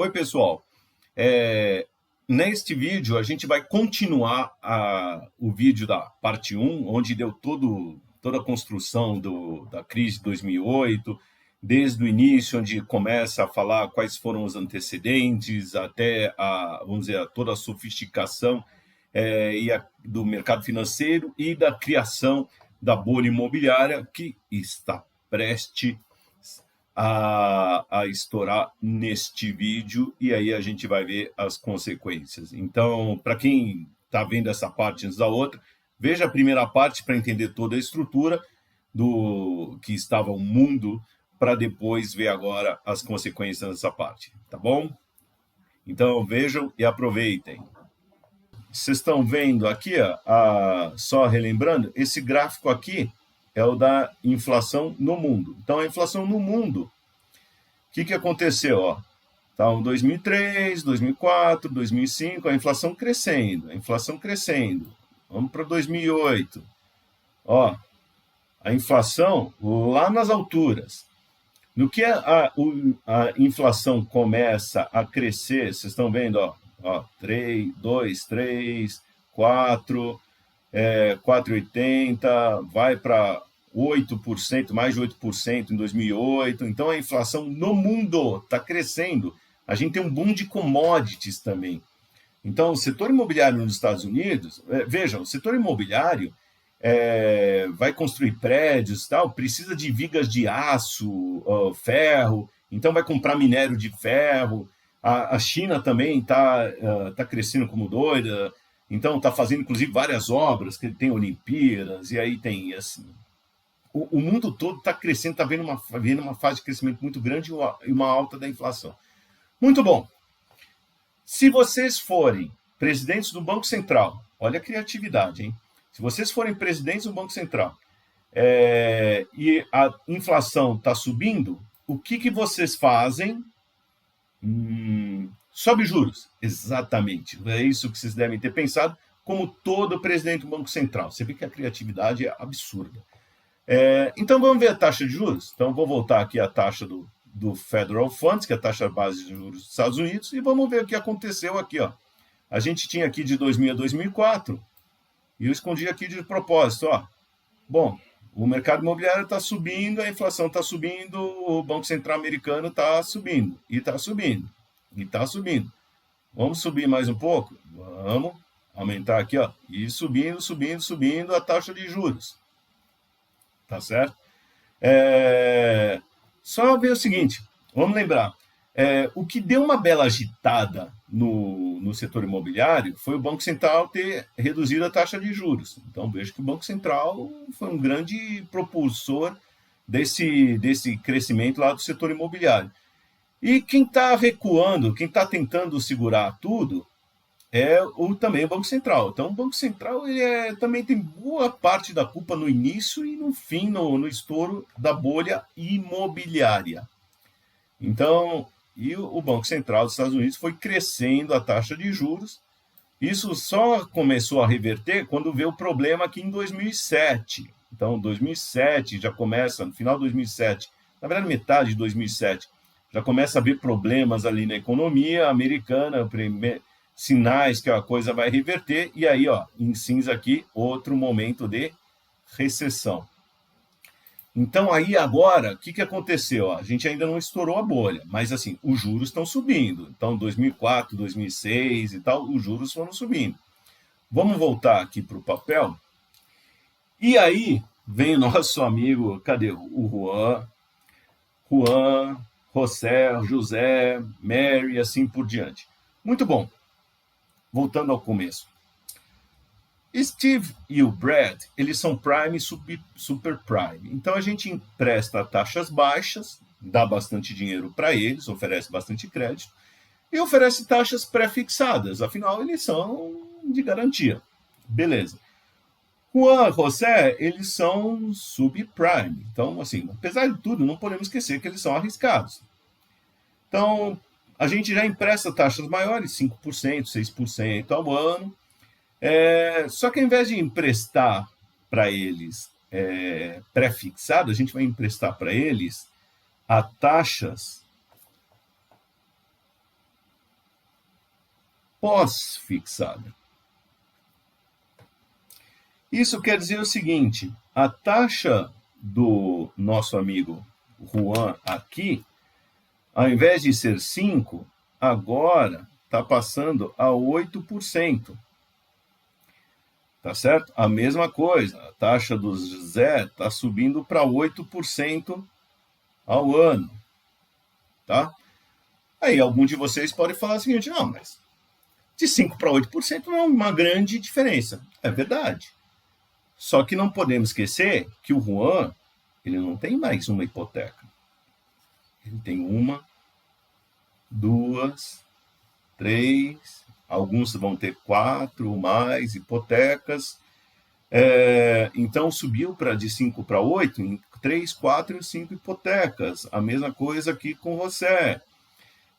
Oi, pessoal. Neste vídeo, a gente vai continuar o vídeo da parte 1, onde deu toda a construção da crise de 2008, desde o início, onde começa a falar quais foram os antecedentes, até, vamos dizer, toda a sofisticação do mercado financeiro e da criação da bolha imobiliária, que está prestes a estourar neste vídeo, e aí a gente vai ver as consequências. Então, para quem está vendo essa parte antes da outra, veja a primeira parte para entender toda a estrutura do que estava o mundo, para depois ver agora as consequências dessa parte, tá bom? Então, vejam e aproveitem. Vocês estão vendo aqui, só relembrando, esse gráfico aqui é o da inflação no mundo. Então, a inflação no mundo, o que aconteceu? Então, 2003, 2004, 2005, a inflação crescendo. Vamos para 2008. A inflação lá nas alturas. No que a inflação começa a crescer, vocês estão vendo, 3, 2, 3, 4, 4,80, vai para 8%, mais de 8% em 2008. Então, a inflação no mundo está crescendo. A gente tem um boom de commodities também. Então, o setor imobiliário nos Estados Unidos, vejam, o setor imobiliário vai construir prédios, tal, precisa de vigas de aço, ferro, então vai comprar minério de ferro. A China também tá crescendo como doida, então está fazendo, inclusive, várias obras, que tem Olimpíadas, e aí tem, assim, o mundo todo está crescendo, está vendo uma fase de crescimento muito grande e uma alta da inflação. Muito bom. Se vocês forem presidentes do Banco Central, olha a criatividade, hein? Se vocês forem presidentes do Banco Central e a inflação está subindo, o que vocês fazem? Sobe juros. Exatamente. É isso que vocês devem ter pensado, como todo presidente do Banco Central. Você vê que a criatividade é absurda. Então, vamos ver a taxa de juros? Então, vou voltar aqui à taxa do Federal Funds, que é a taxa base de juros dos Estados Unidos, e vamos ver o que aconteceu aqui. A gente tinha aqui de 2000 a 2004, e eu escondi aqui de propósito. Bom, o mercado imobiliário está subindo, a inflação está subindo, o Banco Central americano está subindo, e está subindo, e está subindo. Vamos subir mais um pouco? Vamos aumentar aqui, e subindo a taxa de juros. Tá certo? Só ver o seguinte, vamos lembrar, o que deu uma bela agitada no setor imobiliário foi o Banco Central ter reduzido a taxa de juros. Então, vejo que o Banco Central foi um grande propulsor desse crescimento lá do setor imobiliário. E quem está recuando, quem está tentando segurar tudo, também o Banco Central. Então, o Banco Central também tem boa parte da culpa no início e no fim, no estouro da bolha imobiliária. Então, e o Banco Central dos Estados Unidos foi crescendo a taxa de juros. Isso só começou a reverter quando veio o problema aqui em 2007. Então, 2007 já começa, no final de 2007, na verdade, metade de 2007, já começa a haver problemas ali na economia americana, sinais que a coisa vai reverter, e aí, em cinza aqui, outro momento de recessão. Então, aí agora, o que aconteceu? A gente ainda não estourou a bolha, mas assim, os juros estão subindo. Então, 2004, 2006 e tal, os juros foram subindo. Vamos voltar aqui para o papel. E aí vem o nosso amigo, cadê? O Juan, José, Mary, e assim por diante. Muito bom. Voltando ao começo. Steve e o Brad, eles são prime e super prime. Então, a gente empresta taxas baixas, dá bastante dinheiro para eles, oferece bastante crédito, e oferece taxas pré-fixadas. Afinal, eles são de garantia. Beleza. Juan e José, eles são subprime. Então, assim, apesar de tudo, não podemos esquecer que eles são arriscados. Então, a gente já empresta taxas maiores, 5%, 6% ao ano. Só que ao invés de emprestar para eles pré-fixado, a gente vai emprestar para eles a taxas pós-fixada. Isso quer dizer o seguinte, a taxa do nosso amigo Juan aqui, ao invés de ser 5%, agora está passando a 8%. Tá certo? A mesma coisa, a taxa do Zé está subindo para 8% ao ano. Tá? Aí algum de vocês pode falar o seguinte, não, mas de 5% para 8% não é uma grande diferença. É verdade. Só que não podemos esquecer que o Juan, ele não tem mais uma hipoteca. Ele tem 1, 2, 3, alguns vão ter 4 mais hipotecas. Então subiu de 5 para 8 em 3, 4 e 5 hipotecas. A mesma coisa aqui com você.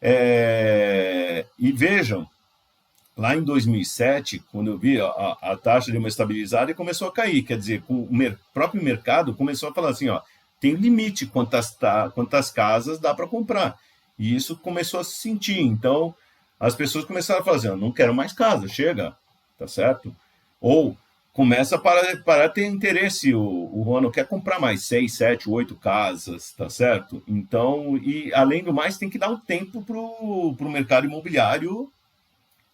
E vejam, lá em 2007, quando eu vi a taxa de uma estabilizada, começou a cair. Quer dizer, o próprio mercado começou a falar assim, ó, tem limite quantas casas dá para comprar. E isso começou a se sentir. Então, as pessoas começaram a falar assim, não quero mais casa, chega, tá certo? Ou começa a parar de ter interesse, o Juan não quer comprar mais 6, 7, 8 casas, tá certo? Então, e além do mais, tem que dar um tempo para o mercado imobiliário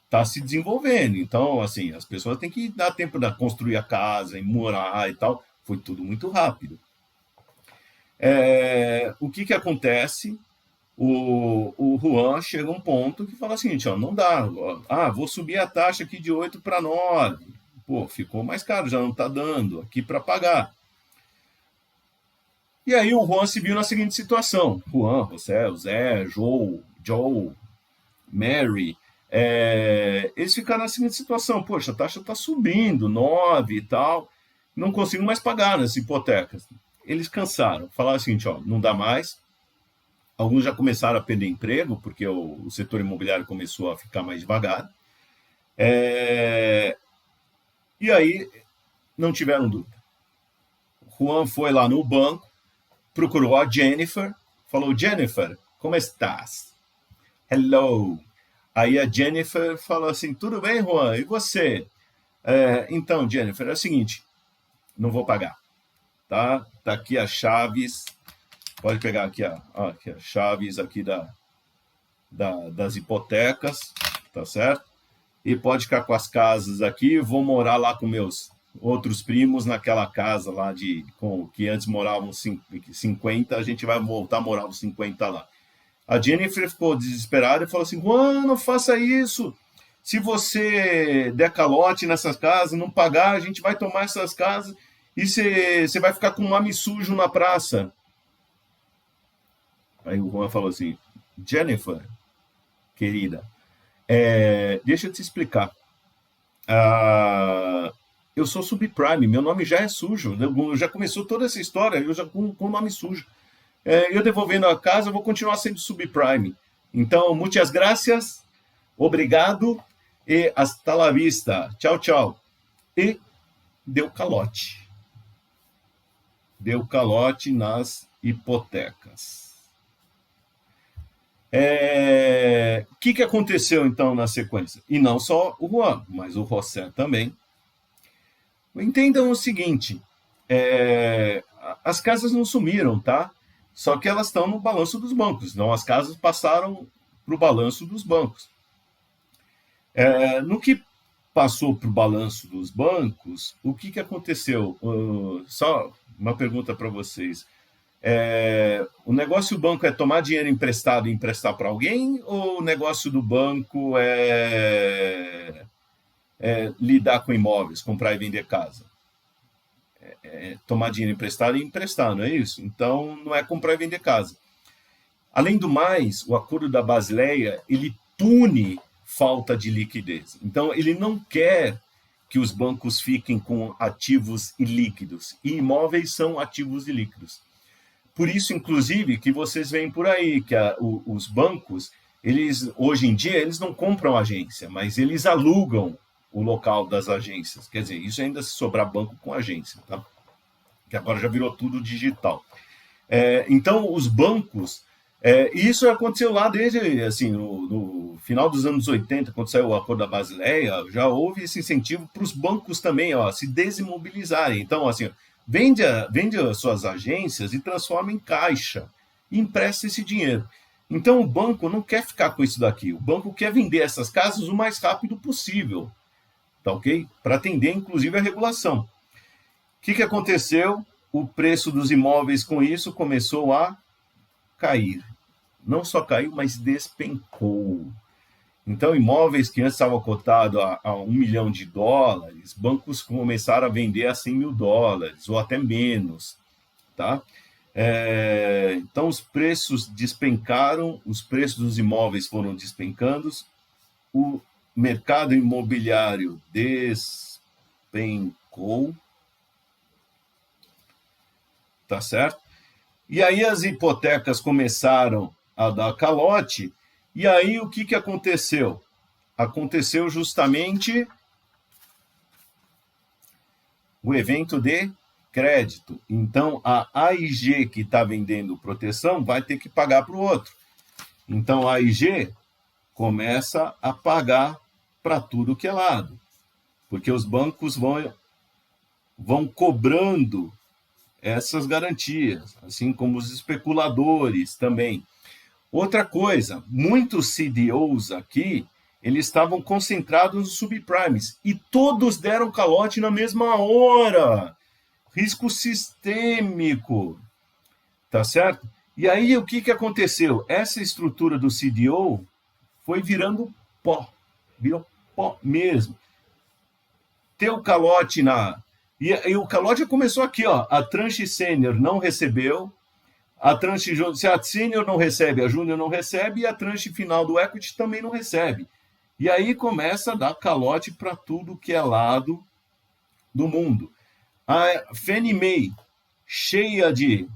tá se desenvolvendo. Então, assim, as pessoas têm que dar tempo de construir a casa, e morar e tal. Foi tudo muito rápido. O que acontece? O Juan chega a um ponto que fala o seguinte, ó, não dá. Vou subir a taxa aqui de 8 para 9. Pô, ficou mais caro, já não está dando aqui para pagar. E aí o Juan se viu na seguinte situação. Juan, José, Joe, Mary... eles ficaram na seguinte situação, poxa, a taxa está subindo, 9 e tal, não consigo mais pagar nas hipotecas. Eles cansaram, falaram assim, ó, não dá mais. Alguns já começaram a perder emprego, porque o setor imobiliário começou a ficar mais devagar. E aí, não tiveram dúvida. O Juan foi lá no banco, procurou a Jennifer, falou, Jennifer, como estás? Hello. Aí a Jennifer falou assim, tudo bem, Juan? E você? Então, Jennifer, é o seguinte, não vou pagar. Tá aqui as chaves. Pode pegar aqui, aqui as chaves aqui das hipotecas, tá certo? E pode ficar com as casas aqui. Vou morar lá com meus outros primos naquela casa lá que antes moravam 50, a gente vai voltar a morar os 50 lá. A Jennifer ficou desesperada e falou assim, Juan, não faça isso. Se você der calote nessas casas, não pagar, a gente vai tomar essas casas e você vai ficar com um nome sujo na praça. Aí o Juan falou assim, Jennifer, querida, deixa eu te explicar. Eu sou subprime, meu nome já é sujo. Já começou toda essa história, eu já com o nome sujo. Eu devolvendo a casa, eu vou continuar sendo subprime. Então, muitas gracias, obrigado e hasta la vista. Tchau, tchau. E deu calote. Deu calote nas hipotecas. O que aconteceu, então, na sequência? E não só o Juan, mas o José também. Entendam o seguinte, as casas não sumiram, tá? Só que elas estão no balanço dos bancos. Então, as casas passaram para o balanço dos bancos. No que passou para o balanço dos bancos, o que aconteceu? Só uma pergunta para vocês. O negócio do banco é tomar dinheiro emprestado e emprestar para alguém? Ou o negócio do banco é lidar com imóveis, comprar e vender casa? Tomar dinheiro emprestado e emprestar, não é isso? Então, não é comprar e vender casa. Além do mais, o acordo da Basileia, ele pune falta de liquidez. Então, ele não quer que os bancos fiquem com ativos ilíquidos. E imóveis são ativos ilíquidos. Por isso, inclusive, que vocês veem por aí, que os bancos, hoje em dia, eles não compram agência, mas eles alugam o local das agências. Quer dizer, isso ainda se sobrar banco com agência, tá? Que agora já virou tudo digital. Então, os bancos E isso aconteceu lá desde, assim, no final dos anos 80, quando saiu o Acordo da Basileia, já houve esse incentivo para os bancos também, ó, se desimobilizarem. Então, assim, vende as suas agências e transforma em caixa, e empresta esse dinheiro. Então, o banco não quer ficar com isso daqui. O banco quer vender essas casas o mais rápido possível, tá ok? Para atender, inclusive, a regulação. O que aconteceu? O preço dos imóveis com isso começou a cair. Não só caiu, mas despencou. Então, imóveis que antes estavam cotados a $1 milhão, bancos começaram a vender a $100 mil, ou até menos. Tá? Então, os preços despencaram, os preços dos imóveis foram despencando, o mercado imobiliário despencou, tá certo? E aí as hipotecas começaram a dar calote, e aí o que aconteceu? Aconteceu justamente o evento de crédito. Então, a AIG que está vendendo proteção vai ter que pagar para o outro. Então, a AIG começa a pagar para tudo que é lado, porque os bancos vão cobrando essas garantias, assim como os especuladores também. Outra coisa, muitos CDOs aqui, eles estavam concentrados nos subprimes e todos deram calote na mesma hora. Risco sistêmico, tá certo? E aí o que aconteceu? Essa estrutura do CDO foi virou pó mesmo. Ter o calote e o calote começou aqui, ó. A tranche sênior não recebeu, a tranche júnior, se a sênior não recebe, a júnior não recebe, e a tranche final do equity também não recebe. E aí começa a dar calote para tudo que é lado do mundo. A Fannie Mae, cheia de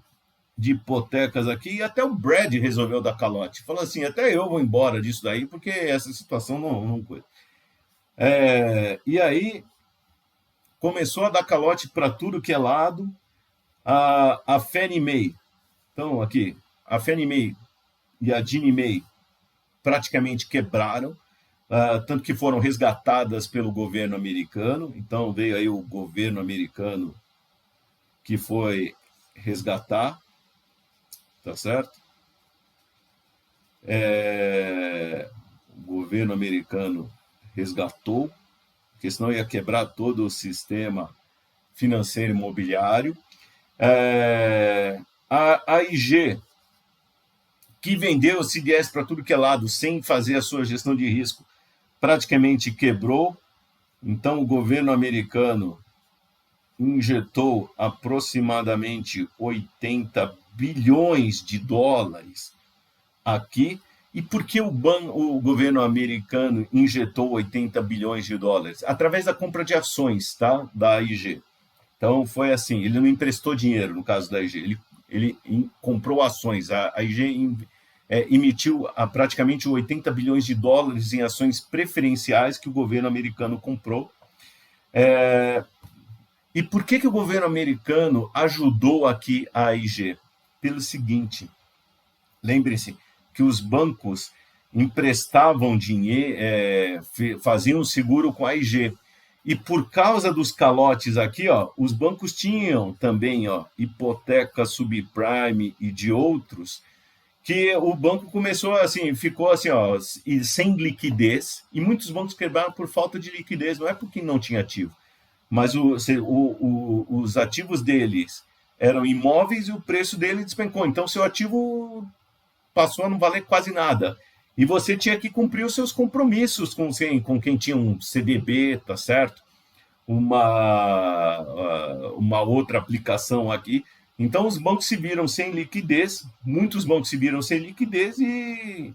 hipotecas aqui, e até o Brad resolveu dar calote. Falou assim, até eu vou embora disso daí, porque essa situação não coisa. E aí começou a dar calote para tudo que é lado. A Fannie Mae, então aqui, a Fannie Mae e a Ginnie Mae praticamente quebraram, tanto que foram resgatadas pelo governo americano. Então veio aí o governo americano que foi resgatar, tá certo? O governo americano resgatou, porque senão ia quebrar todo o sistema financeiro imobiliário. A AIG, que vendeu o CDS para tudo que é lado, sem fazer a sua gestão de risco, praticamente quebrou. Então, o governo americano injetou aproximadamente $80 bilhões aqui. E por que o governo americano injetou $80 bilhões? Através da compra de ações, tá? Da AIG. Então, foi assim, ele não emprestou dinheiro, no caso da AIG, ele comprou ações. A AIG emitiu praticamente $80 bilhões em ações preferenciais que o governo americano comprou. E por que o governo americano ajudou aqui a AIG? Pelo seguinte, lembre-se que os bancos emprestavam dinheiro, faziam seguro com a AIG. E por causa dos calotes aqui, ó, os bancos tinham também, ó, hipoteca subprime e de outros, que o banco começou assim, ficou assim, ó, sem liquidez, e muitos bancos quebraram por falta de liquidez, não é porque não tinha ativo, mas os ativos deles eram imóveis e o preço dele despencou. Então, seu ativo passou a não valer quase nada. E você tinha que cumprir os seus compromissos com quem tinha um CDB, tá certo? Uma outra aplicação aqui. Então, os bancos se viram sem liquidez, muitos bancos se viram sem liquidez e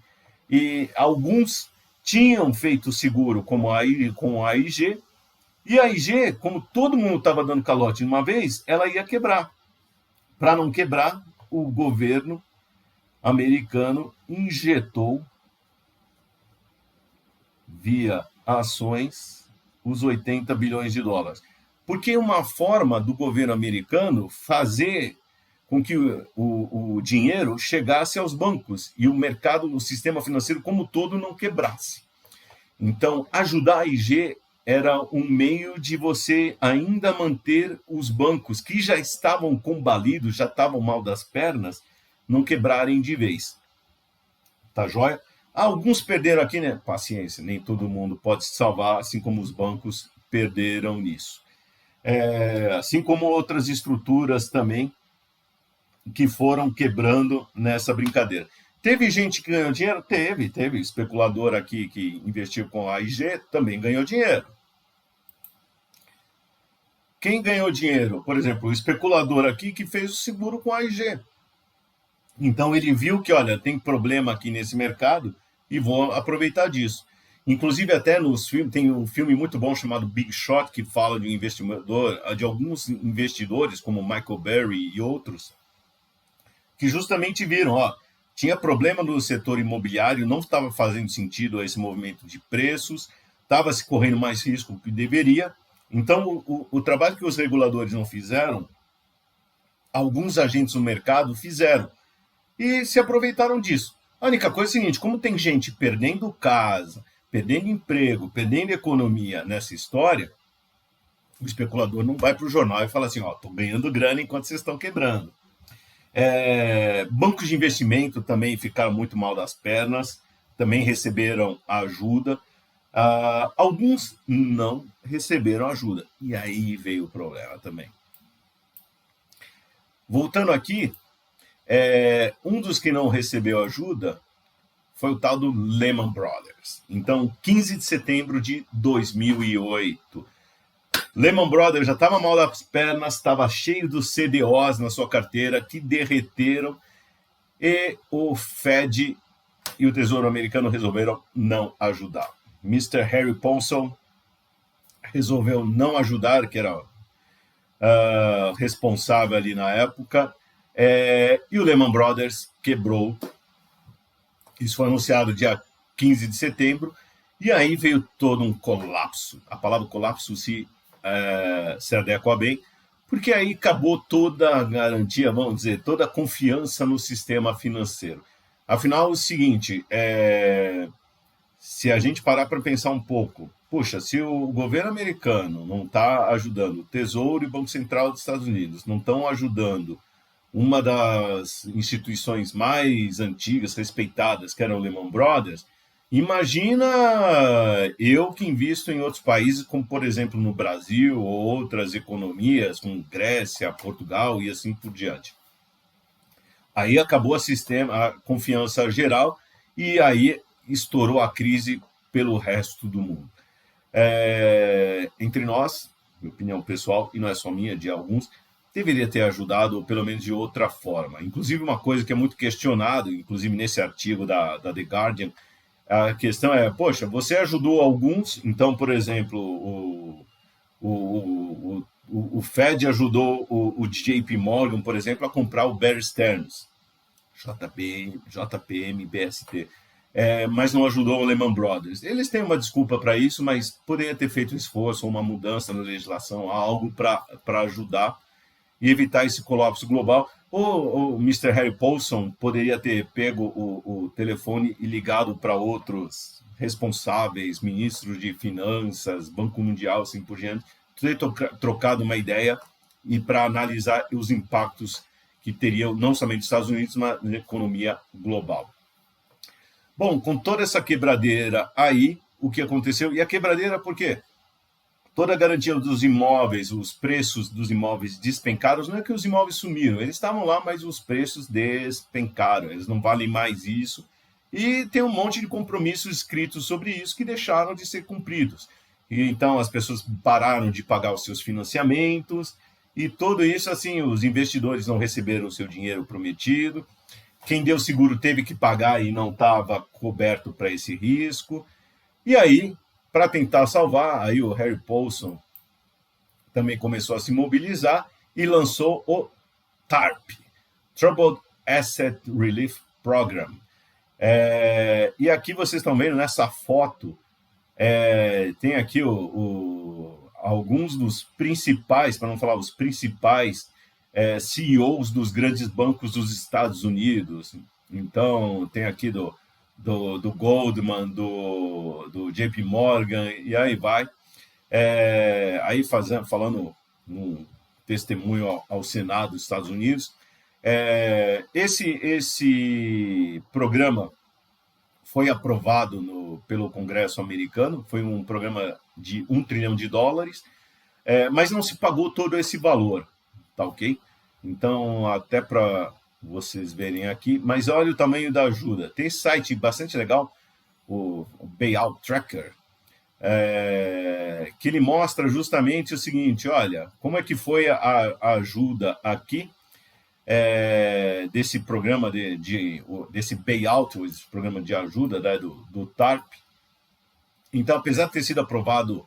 alguns tinham feito seguro com a AIG, e a AIG, como todo mundo estava dando calote de uma vez, ela ia quebrar. Para não quebrar, o governo americano injetou via ações os $80 bilhões. Porque uma forma do governo americano fazer com que o dinheiro chegasse aos bancos e o mercado, o sistema financeiro como todo não quebrasse. Então, ajudar a IG era um meio de você ainda manter os bancos que já estavam combalidos, já estavam mal das pernas, não quebrarem de vez. Tá joia? Alguns perderam aqui, né? Paciência, nem todo mundo pode se salvar, assim como os bancos perderam nisso. Assim como outras estruturas também que foram quebrando nessa brincadeira. Teve gente que ganhou dinheiro? Teve especulador aqui que investiu com a AIG, também ganhou dinheiro. Quem ganhou dinheiro? Por exemplo, o especulador aqui que fez o seguro com a AIG. Então ele viu que, olha, tem problema aqui nesse mercado e vou aproveitar disso. Inclusive até nos filmes, tem um filme muito bom chamado Big Shot, que fala de um investidor, de alguns investidores, como Michael Burry e outros, que justamente viram, ó, tinha problema no setor imobiliário, não estava fazendo sentido esse movimento de preços, estava se correndo mais risco que deveria. Então, o trabalho que os reguladores não fizeram, alguns agentes no mercado fizeram e se aproveitaram disso. A única coisa é a seguinte, como tem gente perdendo casa, perdendo emprego, perdendo economia nessa história, o especulador não vai para o jornal e fala assim, ó, estou ganhando grana enquanto vocês estão quebrando. Bancos de investimento também ficaram muito mal das pernas, também receberam ajuda. Alguns não receberam ajuda. E aí veio o problema também. Voltando aqui, um dos que não recebeu ajuda foi o tal do Lehman Brothers. Então, 15 de setembro de 2008. Lehman Brothers já estava mal das pernas, estava cheio dos CDOs na sua carteira que derreteram e o Fed e o Tesouro Americano resolveram não ajudar. Mr. Harry Paulson resolveu não ajudar, que era responsável ali na época, e o Lehman Brothers quebrou. Isso foi anunciado dia 15 de setembro, e aí veio todo um colapso. A palavra colapso se adequa bem, porque aí acabou toda a garantia, vamos dizer, toda a confiança no sistema financeiro. Afinal, é o seguinte, se a gente parar para pensar um pouco, puxa, se o governo americano não está ajudando, o Tesouro e o Banco Central dos Estados Unidos não estão ajudando uma das instituições mais antigas, respeitadas, que era o Lehman Brothers, imagina eu que invisto em outros países, como por exemplo no Brasil, ou outras economias, como Grécia, Portugal e assim por diante. Aí acabou a confiança geral e aí estourou a crise pelo resto do mundo. Entre nós, minha opinião pessoal, e não é só minha, de alguns, deveria ter ajudado, ou pelo menos de outra forma. Inclusive, uma coisa que é muito questionada, inclusive nesse artigo da The Guardian, a questão é, poxa, você ajudou alguns, então, por exemplo, o Fed ajudou o JP Morgan, por exemplo, a comprar o Bear Stearns, JPM, BST, mas não ajudou o Lehman Brothers. Eles têm uma desculpa para isso, mas poderia ter feito um esforço, uma mudança na legislação, algo para ajudar e evitar esse colapso global. O Mr. Harry Paulson poderia ter pego o telefone e ligado para outros responsáveis, ministros de finanças, Banco Mundial, assim por diante, ter trocado uma ideia e para analisar os impactos que teriam não somente nos Estados Unidos, mas na economia global. Bom, com toda essa quebradeira aí, o que aconteceu? E a quebradeira por quê? Toda a garantia dos imóveis, os preços dos imóveis despencaram. Não é que os imóveis sumiram, eles estavam lá, mas os preços despencaram, eles não valem mais isso. E tem um monte de compromissos escritos sobre isso que deixaram de ser cumpridos. E então as pessoas pararam de pagar os seus financiamentos e tudo isso, assim, os investidores não receberam o seu dinheiro prometido. Quem deu seguro teve que pagar e não estava coberto para esse risco. E aí, para tentar salvar, aí o Harry Paulson também começou a se mobilizar e lançou o TARP, Troubled Asset Relief Program. E aqui vocês estão vendo nessa foto, tem aqui alguns dos principais, para não falar os principais, CEOs dos grandes bancos dos Estados Unidos. Então, tem aqui do Goldman, do JP Morgan, e aí vai. Aí falando num testemunho ao Senado dos Estados Unidos, esse programa foi aprovado pelo Congresso americano, foi um programa de $1 trilhão, mas não se pagou todo esse valor, tá ok? Então, até para vocês verem aqui, mas olha o tamanho da ajuda. Tem esse site bastante legal, o Bailout Tracker, que ele mostra justamente o seguinte, olha, como é que foi a ajuda aqui, desse programa desse bailout, esse programa de ajuda, né, do TARP. Então, apesar de ter sido aprovado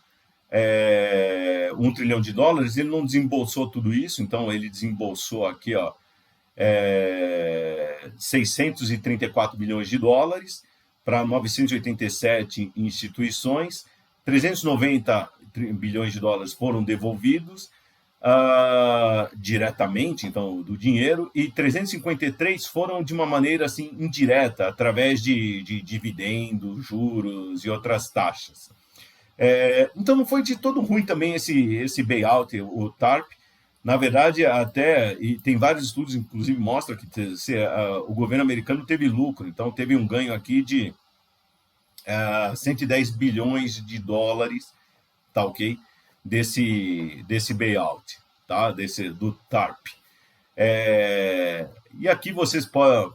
$1 trilhão, ele não desembolsou tudo isso, então ele desembolsou aqui, ó, 634 bilhões de dólares para 987 instituições, 390 bilhões de dólares foram devolvidos diretamente, então, do dinheiro, e 353 foram de uma maneira assim indireta, através de dividendos, juros e outras taxas. Então não foi de todo ruim também esse bailout, o TARP. Na verdade, e tem vários estudos, inclusive, mostram que o governo americano teve lucro, então teve um ganho aqui de 110 bilhões de dólares, tá ok? Desse bailout, tá? Do TARP. E aqui vocês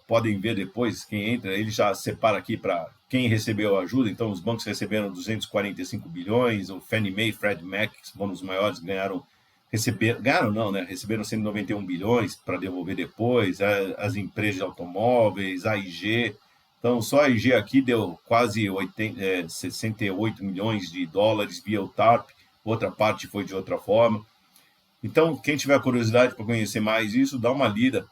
podem ver depois, quem entra, ele já separa aqui para quem recebeu a ajuda. Então, os bancos receberam 245 bilhões, o Fannie Mae e Freddie Mac, que foram os maiores, receberam 191 bilhões para devolver depois, as empresas de automóveis, a IG. Então, só a IG aqui deu quase 68 milhões de dólares via o TARP, outra parte foi de outra forma. Então, quem tiver curiosidade para conhecer mais isso, dá uma lida.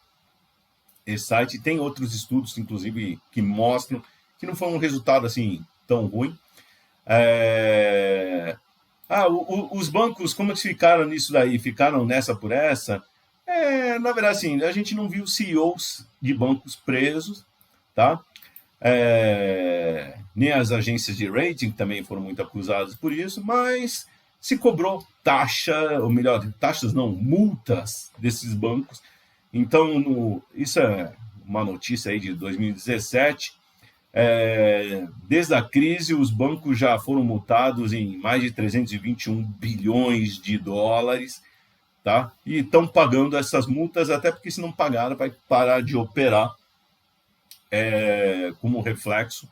Esse site tem outros estudos, inclusive, que mostram que não foi um resultado assim tão ruim. Os bancos, como eles ficaram nisso daí? Ficaram nessa por essa? Na verdade, assim, a gente não viu CEOs de bancos presos, tá? Nem as agências de rating também foram muito acusadas por isso, mas se cobrou taxas não, multas desses bancos. Então, isso é uma notícia aí de 2017. Desde a crise, os bancos já foram multados em mais de 321 bilhões de dólares, tá? E estão pagando essas multas, até porque se não pagaram, vai parar de operar como reflexo.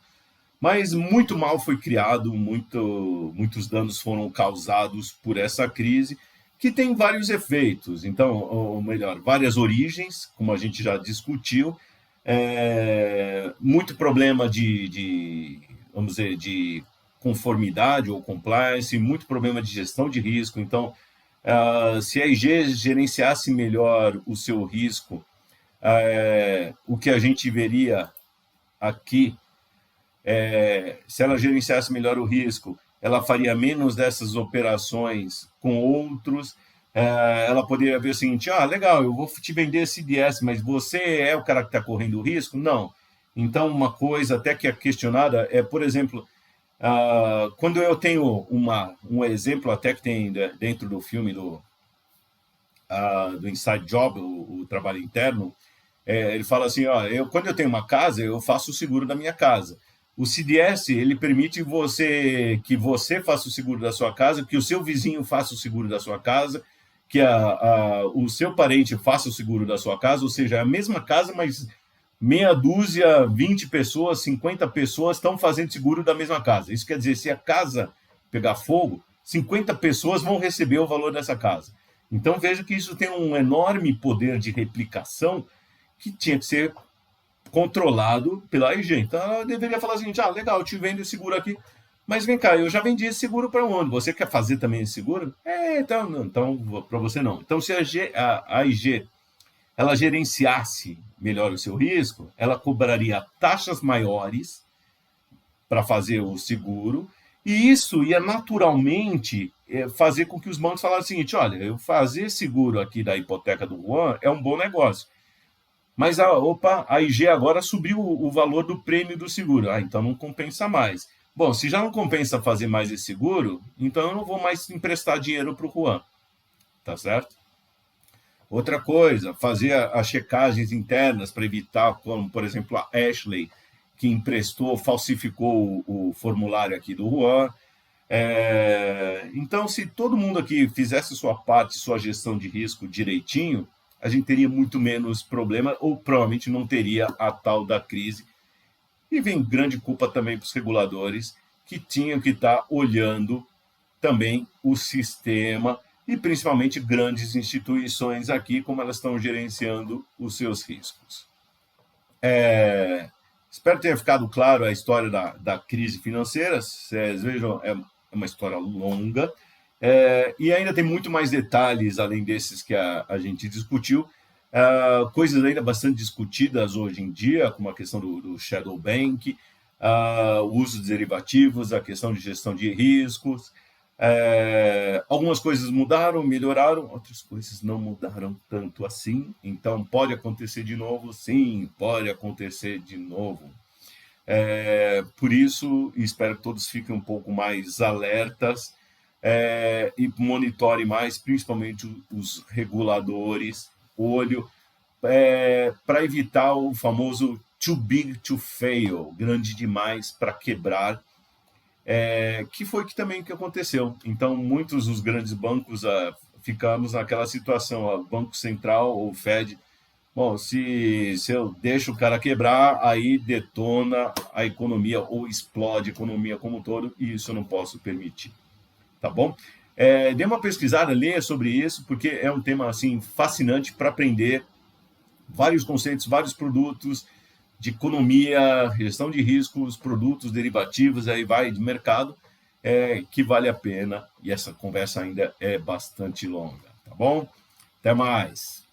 Mas muito mal foi criado, muitos danos foram causados por essa crise, que tem vários efeitos. Então, ou melhor, várias origens, como a gente já discutiu, muito problema vamos dizer, de conformidade ou compliance, muito problema de gestão de risco. Então, se a IG gerenciasse melhor o seu risco, o que a gente veria aqui, se ela gerenciasse melhor o risco, ela faria menos dessas operações com outros. Ela poderia ver o seguinte: legal, eu vou te vender CDS, mas você é o cara que está correndo o risco? Não. Então, uma coisa até que é questionada é, por exemplo, quando eu tenho um exemplo até que tem dentro do filme do Inside Job, o trabalho interno, ele fala assim, quando eu tenho uma casa, eu faço o seguro da minha casa. O CDS, ele permite que você faça o seguro da sua casa, que o seu vizinho faça o seguro da sua casa, que o seu parente faça o seguro da sua casa, ou seja, é a mesma casa, mas meia dúzia, 20 pessoas, 50 pessoas estão fazendo seguro da mesma casa. Isso quer dizer, se a casa pegar fogo, 50 pessoas vão receber o valor dessa casa. Então, veja que isso tem um enorme poder de replicação que tinha que ser controlado pela IG. Então, ela deveria falar assim, legal, eu te vendo esse seguro aqui, mas vem cá, eu já vendi esse seguro para onde? Você quer fazer também esse seguro? Então para você não. Então, se a IG ela gerenciasse melhor o seu risco, ela cobraria taxas maiores para fazer o seguro, e isso ia naturalmente fazer com que os bancos falassem o seguinte: olha, eu fazer seguro aqui da hipoteca do Juan é um bom negócio. Mas a IG agora subiu o valor do prêmio do seguro. Então não compensa mais. Bom, se já não compensa fazer mais esse seguro, então eu não vou mais emprestar dinheiro para o Juan. Tá certo? Outra coisa, fazer as checagens internas para evitar, como, por exemplo, a Ashley, que emprestou, falsificou o formulário aqui do Juan. Então, se todo mundo aqui fizesse sua parte, sua gestão de risco direitinho, a gente teria muito menos problema, ou provavelmente não teria a tal da crise. E vem grande culpa também para os reguladores, que tinham que estar olhando também o sistema e principalmente grandes instituições aqui, como elas estão gerenciando os seus riscos. Espero que tenha ficado claro a história da crise financeira. Vocês vejam, é uma história longa, e ainda tem muito mais detalhes além desses que a gente discutiu. Coisas ainda bastante discutidas hoje em dia, como a questão do shadow bank, o uso de derivativos, a questão de gestão de riscos. Algumas coisas mudaram, melhoraram, outras coisas não mudaram tanto assim. Então, pode acontecer de novo? Sim, pode acontecer de novo. Por isso, espero que todos fiquem um pouco mais alertas e monitorem mais, principalmente os reguladores, olho, para evitar o famoso too big to fail, grande demais para quebrar, que foi também que aconteceu. Então, muitos dos grandes bancos ficamos naquela situação, o Banco Central ou Fed, bom, se eu deixo o cara quebrar, aí detona a economia ou explode a economia como um todo, e isso eu não posso permitir. Tá bom? Dê uma pesquisada, leia sobre isso, porque é um tema assim fascinante para aprender vários conceitos, vários produtos de economia, gestão de riscos, produtos derivativos, aí vai de mercado, que vale a pena, e essa conversa ainda é bastante longa, tá bom? Até mais!